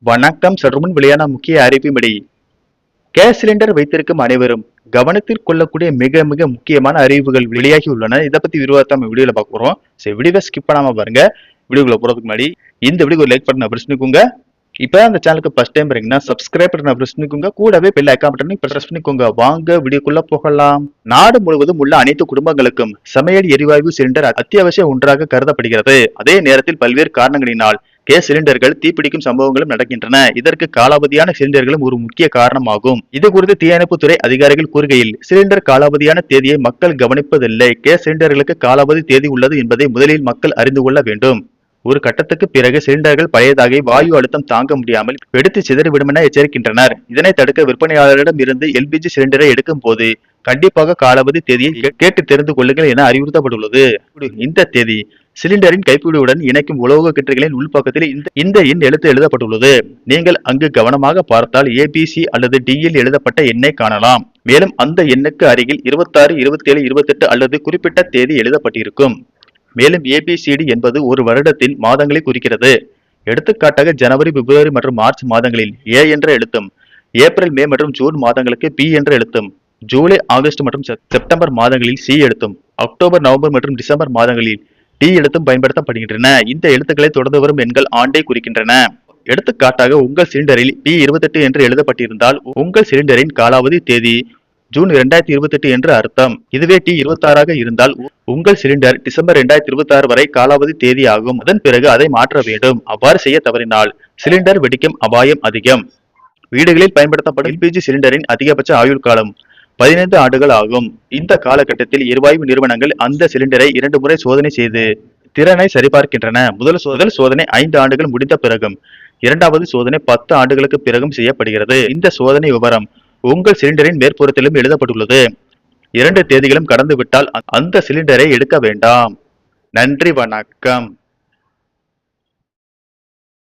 வணக்கம். சற்றுமுன் வெளியான முக்கிய அறிவிப்பின்படி கேஸ் சிலிண்டர் வைத்திருக்கும் அனைவரும் கவனத்தில் கொள்ளக்கூடிய மிக மிக முக்கியமான அறிவிப்புகள் வெளியாகி உள்ளன. இதை பத்தி விரிவாக நம்ம வீடியோல பார்க்க போறோம். சரி, வீடியோவை ஸ்கிப் பண்ணாம பாருங்க. வீடியோக்குள்ள போறதுக்கு முன்னாடி இந்த வீடியோ ஒரு லைக் பட்டன் பிரஸ் பண்ணிக்கோங்க. இப்போ அந்த சேனலுக்கு ஃபர்ஸ்ட் டைம் பாருங்கன்னா சப்ஸ்கிரைப் பட்டன் பிரஸ் பண்ணிக்கோங்க. கூடவே பெல் ஐகான் பட்டனை பிரஸ் பண்ணிக்கோங்க. வாங்க வீடியோக்குள்ள போகலாம். நாடு முழுவதும் உள்ள அனைத்து குடும்பங்களுக்கும் சமையல் எரிவாயு சிலிண்டர் அத்தியாவசிய ஒன்றாக கருதப்படுகிறது. அதே நேரத்தில் பல்வேறு காரணங்களினால் கேஸ் சிலிண்டர்கள் தீப்பிடிக்கும் சம்பவங்களும் நடக்கின்றன. இதற்கு காலாவதியான சிலிண்டர்களும் ஒரு முக்கிய காரணமாகும். இது குறித்து தீயணைப்புத்துறை அதிகாரிகள் கூறுகையில், சிலிண்டர் காலாவதியான தேதியை மக்கள் கவனிப்பதில்லை. கேஸ் சிலிண்டர்களுக்கு காலாவதி தேதி உள்ளது என்பதை முதலில் மக்கள் அறிந்து கொள்ள வேண்டும். ஒரு கட்டத்துக்கு பிறகு சிலிண்டர்கள் பழையதாகி வாயு அழுத்தம் தாங்க முடியாமல் வெடித்து சிதறிவிடும் என எச்சரிக்கின்றனர். இதனை தடுக்க விற்பனையாளரிடம் இருந்து எல்பிஜி சிலிண்டரை எடுக்கும் போது கண்டிப்பாக காலாவதி தேதியை கேட்டு தெரிந்து கொள்ளுங்கள் என அறிவுறுத்தப்பட்டுள்ளது. இந்த தேதி சிலிண்டரின் கைப்பிடியுடன் இணைக்கும் உலோக கற்றைகளின் உள்பக்கத்தில் இந்த எண் எழுத்து எழுதப்பட்டுள்ளது. நீங்கள் அங்கு கவனமாக பார்த்தால் ஏபிசி அல்லது டியில் எழுதப்பட்ட எண்ணை காணலாம். மேலும் அந்த எண்ணுக்கு அருகில் 26, 27, 28 அல்லது குறிப்பிட்ட தேதி எழுதப்பட்டிருக்கும். மேலும் ஏபிசிடி என்பது ஒரு வருடத்தின் மாதங்களை குறிக்கிறது. எடுத்துக்காட்டாக ஜனவரி, பிப்ரவரி மற்றும் மார்ச் மாதங்களில் ஏ என்ற எழுத்தும், ஏப்ரல், மே மற்றும் ஜூன் மாதங்களுக்கு பி என்ற எழுத்தும், ஜூலை, ஆகஸ்ட் மற்றும் செப்டம்பர் மாதங்களில் சி எழுத்தும், அக்டோபர், நவம்பர் மற்றும் டிசம்பர் மாதங்களில் டி எழுத்தும் பயன்படுத்தப்படுகின்றன. இந்த எழுத்துக்களை தொடர்ந்து வரும் எண்கள் ஆண்டை குறிக்கின்றன. எடுத்துக்காட்டாக உங்கள் சிலிண்டரில் P28 என்று எழுதப்பட்டிருந்தால் உங்கள் சிலிண்டரின் காலாவதி தேதி ஜூன் 2028 என்று அர்த்தம். இதுவே T26 இருந்தால் உங்கள் சிலிண்டர் டிசம்பர் 2026 வரை காலாவதி தேதி ஆகும். அதன் பிறகு அதை மாற்ற வேண்டும். அவ்வாறு செய்ய தவறினால் சிலிண்டர் வெடிக்கும் அபாயம் அதிகம். வீடுகளில் பயன்படுத்தப்படும் எல்பிஜி சிலிண்டரின் அதிகபட்ச ஆயுள் காலம் 15 ஆண்டுகள் ஆகும். இந்த காலகட்டத்தில் எரிவாயு நிறுவனங்கள் அந்த சிலிண்டரை 2 முறை சோதனை செய்து திறனை சரிபார்க்கின்றன. முதல் சோதனை 5 ஆண்டுகள் முடிந்த பிறகும், இரண்டாவது சோதனை 10 ஆண்டுகளுக்கு பிறகும் செய்யப்படுகிறது. இந்த சோதனை விவரம் உங்கள் சிலிண்டரின் மேற்புறத்திலும் எழுதப்பட்டுள்ளது. 2 தேதிகளும் கடந்து விட்டால் அந்த சிலிண்டரை எடுக்க வேண்டாம். நன்றி, வணக்கம்.